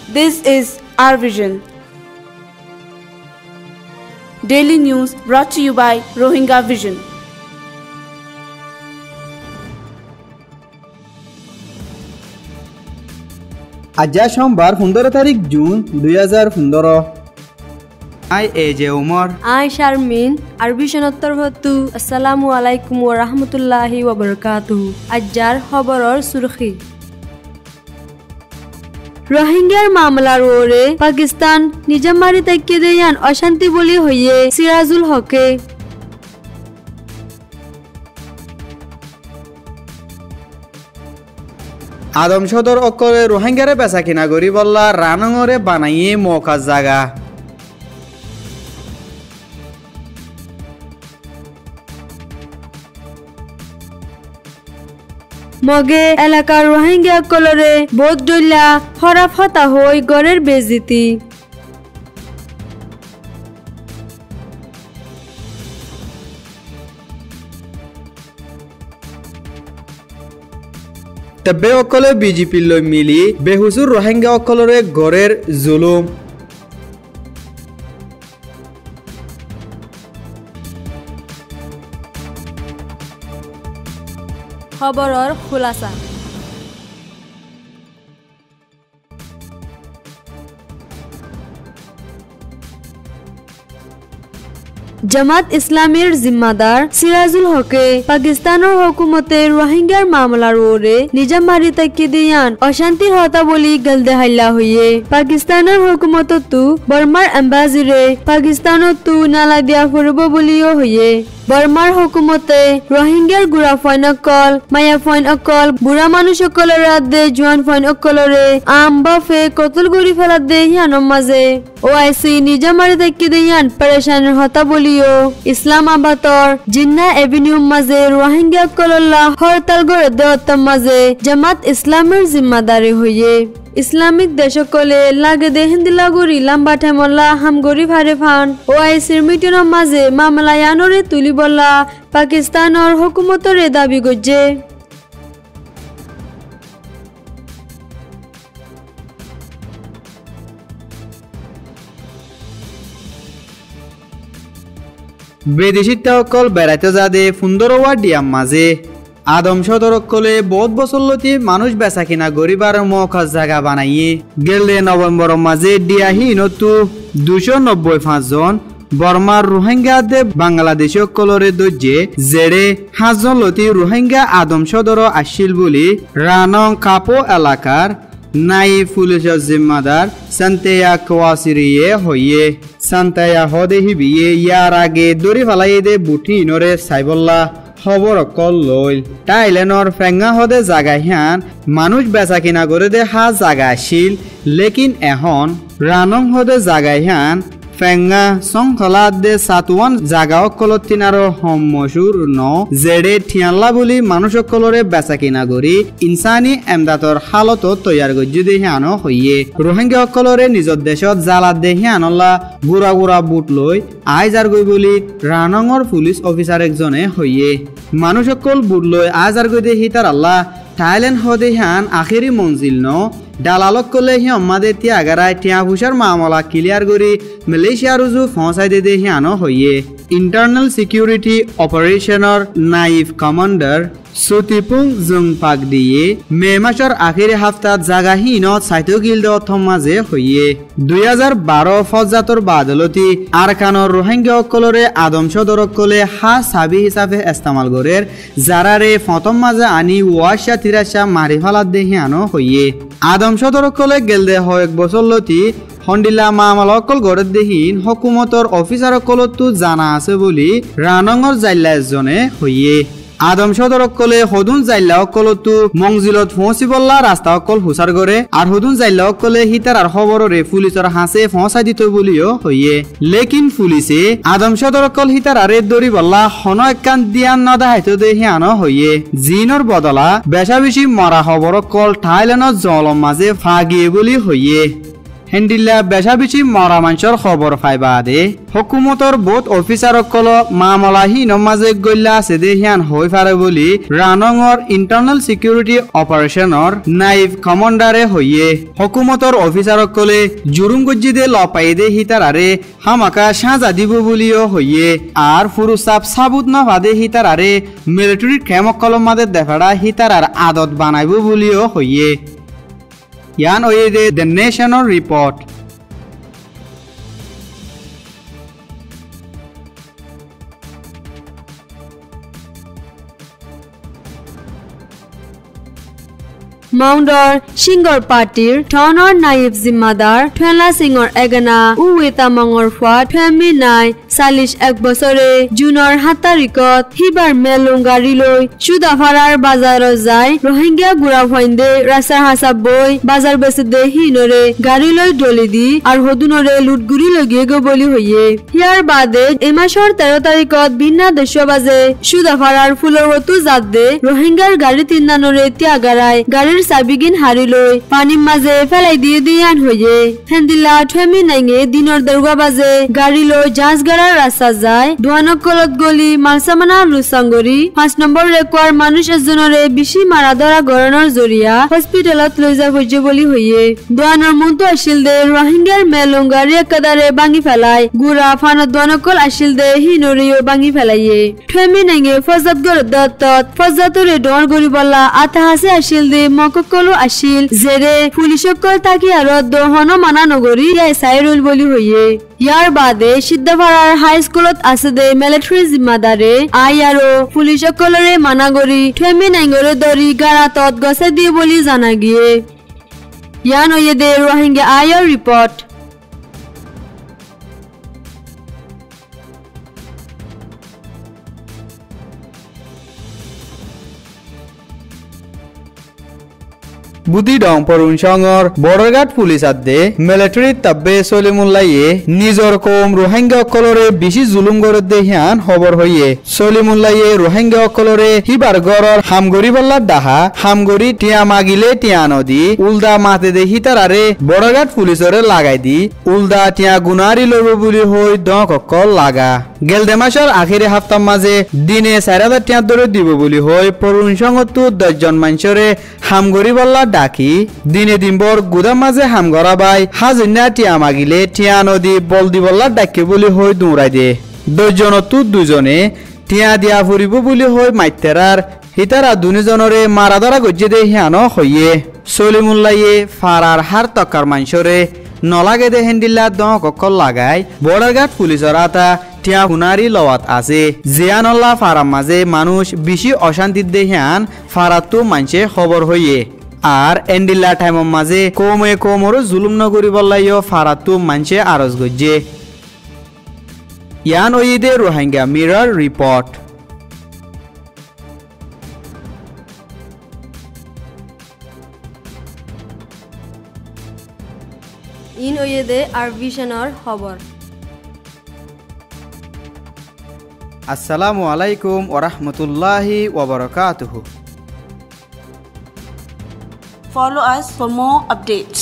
This is our vision. Daily news brought to you by Rohingya Vision. আজ সোমবার 15 তারিখ June 2015 আই এজে উমর আই শারমিন আরবি সনত্তর হতু আসসালামু আলাইকুম ওয়া রাহমাতুল্লাহি ওয়া বারাকাতুহু আজজার খবরর সুরখি রোহিঙ্গার মামলার ওরে পাকিস্তান নিজামারি তাইকে দেয়ান অশান্তি বলি হইয়ে সিরাজুল হকে আদম সদর অকলে রোহিঙ্গারে বেচা কিনা করি বললা রানঙরে বানাইয়ে মৌকা জাগা মগে এলাকার রোহিঙ্গা কলরে বোধ ডইলা হরাফ হতা হই গড়ের বেজিতি তবে অকলে বিজেপি লৈ মিলি বেহুসুর রোহিঙ্গা অকলরে গড়ের জুলুম খবরর খুলাসা জামাত ইসলামের জিম্মাদার সিরাজুল হকে পাকিস্তানের হুকুমতে রোহিঙ্গার মামলার ওরে নিজামারি তাকে দিয়ান অশান্তির হতা বলি গলদে হাইলা হইয়ে পাকিস্তানের হুকুমত তু বর্মার এম্বাসিরে পাকিস্তানত তু নালা দিয়া ফুরব বলিও হইয়ে বর্মার হুকুমতে রোহিঙ্গার গুড়া ফইন অকল মায়া ফইন অকল বুড়া মানুষ অকলের রাতে জোয়ান ফইন অকলরে আম বাফে কতল গুড়ি ফেলা দে হিয়ানোর মাঝে ওআইসি নিজামারি তাকে দিয়ান পরেশানের হতা বলিও ইসলামাবাদর জিন্না এভিনিউ মাঝে রোহিঙ্গা কলল্লা হরতাল গড়ে দেওয়ার মাঝে জামাত ইসলামের জিম্মাদারি হইয়ে ইসলামিক দেশকলে লাগে দে হিন্দিলাগুড়ি লাম্বা ঠেমল্লা হামগরি ভারে ফান ওআইসির মিটিনের মাঝে মামলা ইয়ানরে তুলি বললা পাকিস্তানের হুকুমতরে দাবি গজ্জে বিদেশিত অকল বেড়াইতে যাদে ফুন্দরওয়া ডিয়াম মাঝে আদম সদরকলে বহুত বছরলতি মানুষ বেচা কিনা গরিবার মৌকা জায়গা বানাইয়ে গেলে নভেম্বর মাঝে ডিয়াহি নতু 295 জন বর্মার রোহিঙ্গা দে বাংলাদেশীয় কলরে দজ্জে জেড়ে 5 জন লতি রোহিঙ্গা আদম সদর আসিল বলি রানং কাপো এলাকার নাই পুলিশের জিম্মাদার সান্তেয়া কোয়াসিরিয়ে হইয়ে সান্তেয়া হদে হিবিয়ে ইয়ার আগে দড়ি ফালাই দে বুটি নরে সাইবল্লা খবর অকল লইল টাইলেনর ফেঙ্গা হদে জাগা হিয়ান মানুষ বেচা কিনা করে দে হা জাগা আসিল লেকিন এখন রানং হদে জাগা হিয়ান ফেঙ্গা সংখলা দে সাতুয়ান জাগা অকলত তিনারো হম্মসুর ন জেড়ে ঠিয়াল্লা বলি মানুষ অকলরে বেচা কিনা করি ইনসানি এমদাতর হালত তৈয়ার গজ্জু দে হিয়ানো হইয়ে রোহিঙ্গা অকলরে নিজর দেশত জালাত দে হিয়ানল্লা গুড়া গুড়া বুট লই আইজার গই বলি রানঙর পুলিশ অফিসার একজনে হইয়ে মানুষ অকল বুট লই আইজার গই দে হিতার আল্লাহ থাইল্যান্ড হদে হিয়ান আখেরি মঞ্জিল ন ডালালক কলে হি আমাদের তিয়াগারায় টিয়া ভুষার মামলা ক্লিয়ার করি মালয়েশিয়া রুজু ফসাই দে হিয়ানো হইয়ে ইন্টারনাল সিকিউরিটি অপারেশনের নাইফ কমান্ডার সুতিপুং জুংপাক দিয়ে মে মাসের আখেরি হাফতাত জাগাহীনত সাইতগিল দথম মাঝে হইয়ে 2012 ফজাতর বাদলতি আরকানর রোহিঙ্গা অকলরে আদম সদরকলে হা সাবি হিসাবে ইস্তেমাল গরের জারারে ফতম মাঝে আনি ওয়াশা তিরাশা মারি ফালাত দে হিয়ানো হইয়ে আদম সদরকলে গেলদে হয়েক বছর লতি হন্ডিলা মামলা অকল গড়ের দেহীন হকুমতর অফিসার অকলতো জানা আছে বলি রানঙর জাইল্লা এজনে হইয়ে আদম সদর অকলে হদুন জাইল্লা অকলতো মঞ্জিলত পৌঁছিবল্লা রাস্তা অকল হুসার গড়ে আর হদুন জাইল্লা অকলে হিতার আর খবররে পুলিশর হাসে পৌঁছাই দিত বলিও হইয়ে লেকিন পুলিশে আদম সদর অকল হিতার আরে দড়ি বল্লা হন একান দিয়ান নদাহাইতো দে হিয়ানো হইয়ে জিনর বদলা বেশা বেশি মরা খবর অকল থাইল্যান্ডত জলম মাঝে ফাগিয়ে বলি হইয়ে হেন্দিল্লা বেচা বিচি মরা মানুষের খবর পাইবা দে হুকুমতর বহুত অফিসারসকল মামলাহীনৰ মাঝে গল্লা আছে দে হিয়ান হৈ পাৰে বলি ৰানঙৰ ইন্টাৰনাল সিকিউৰিটি অপাৰেশনৰ নাইব কমান্ডারে হইয়ে হুকুমতর অফিসারসকলে জুরুম গজ্জি দে লপাই দে হিতারারে হামাকা সাজা দিব বলিও হইয়ে আর ফুরুসাব সাবুত না বাদে হিতারারে মিলিটারি খেমকলম মাদে দেখাড়া হিতারার আদত বানাইব বলিও হইয়ে ইয়ান ওয়ে দে দ্য নেশনৰ ৰিপোৰ্ট মাউন্ডৰ সিংহৰ পাৰ্টিৰ ধনৰ নাইব জিম্মাদাৰ ঠেলা সিংহৰ এগনা উৱেতা মঙৰ ফুৱা ফেমি নাই 41 বছৰে জুনৰ 7 তাৰিখত হিবাৰ মেলুং গাড়ী লৈ সুদাফাৰাৰ বাজাৰত যায় ৰোহিংগা গুৰা ফইন্দে ৰাস্তাৰ হাসাব বই বাজাৰ বেচে দে হিনৰে গাড়ী লৈ দলি দি আৰু হদুনৰে লুটগুৰি লগিয়ে গবলি হইয়ে ইয়াৰ বাদে এই মাসৰ 13 তাৰিখত বিনা 10 বাজে সুদাফাৰাৰ ফুলৰ হতু জাত দে ৰোহিংগাৰ গাড়ী তিননানৰে ত্যাগাৰাই গাড়ীৰ সাবিগিন হারি লই পানির মাঝে ফেলাই দিয়ে দিয়ান হইয়ে হেন্দিল্লা ঠেমি নাইঙে দিনের দরগা বাজে গাড়ি লই জাহাজগাড়ার রাস্তা যায় দোয়ানক কলত গলি মালসামানা লুসাঙ্গরি 5 নম্বর রেকোয়ার মানুষ এজনরে বেশি মারা ধরা গড়ানোর জরিয়া হসপিটালত লৈ যা হইয়ে বলি হইয়ে দোয়ানোর মন্ত আসিল দে রোহিঙ্গার মেলুং গাড়ি একাদারে ভাঙি ফেলাই গুড়া ফানত দোয়ানকল আসিল দে হিনরিও ভাঙি ফেলাইয়ে ঠেমি নাইঙে ফজাত গড় দত্তত ফজাতরে ডর গরি বলা আতা হাসে আসিল দে সকলো আছিল জেৰে পুলিচসকল তাকি আৰু দহন মানা নগৰী চাইৰুল বুলি হইয়ে ইয়াৰ বাদে সিদ্ধভাৰাৰ হাই স্কুলত আছে দে মিলিটাৰী জিম্মাদাৰে আই আৰু পুলিচসকলৰে মানা গৰি ঠেমি নাইঙৰে দৰি গাৰাতত গছে দিয়ে বুলি জানা গিয়ে ইয়ান হইয়ে দে ৰোহিংগা আইৰ ৰিপৰ্ট বুদ্ধি ডং পরুনসংর বড়ঘাট পুলিশ আদে মিলিটারি তাব্বে সলিমুল্লাহে নিজর কম রোহিঙ্গা অকলরে বেশি জুলুম করে দেহিয়ান খবর হইয়ে সলিমুল্লাহে রোহিঙ্গা অকলরে হিবার গড়র হামগরি বল্লা ডাহা হামগরি টিয়া মাগিলে টিয়া নদী উলদা মাতে দেখি তারারে বড়ঘাট পুলিশরে লাগাই দি উলদা টিয়া গুনারি লব বুলি হই ডক অকল লাগা গেলদে মাসের আখিরে হাফতার মাঝে দিনে 4000 টিয়া ধরে দিব বুলি হই পরুনসংতো 10 জন মানুষরে হামগরি বল্লা ডাকি দিনে দিনবর গুদাম মাঝে হামগরা বাই হাজিনা টিয়া মাগিলে টিয়া নদী বল দিবল্লা ডাকে বুলি হই দৌড়াই দে 10 জনতো 2 জনে টিয়া দিয়া ফুরিব বুলি হই মাইতেরার হিতারা দুজনরে মারা ধরা গজ্জে দে হিয়ানো হইয়ে সলিমুল্লাহে ফারার হার তকার মানুষরে নলাগে দে হেন্দিল্লা দক অকল লাগাই বর্ডারঘাট পুলিশের আতা টিয়া হুনারি লওয়াত আছে জিয়ানল্লা ফারাম মাঝে মানুষ বেশি অশান্তি দেহিয়ান ফারাতো মানছে খবর হইয়ে আর এন্ডিল্লা টাইমের মাঝে কমে কমরো জুলুম নগরি বললাইও ফারাতো মানছে আরজ গজ্জে ইয়ান ওইদে রোহিঙ্গা মিরর রিপোর্ট ইন ওয়েদে আর ভিশনের খবর আসসালামু আলাইকুম ওয়া রাহমাতুল্লাহি ওয়া বারাকাতুহু Follow us for more updates.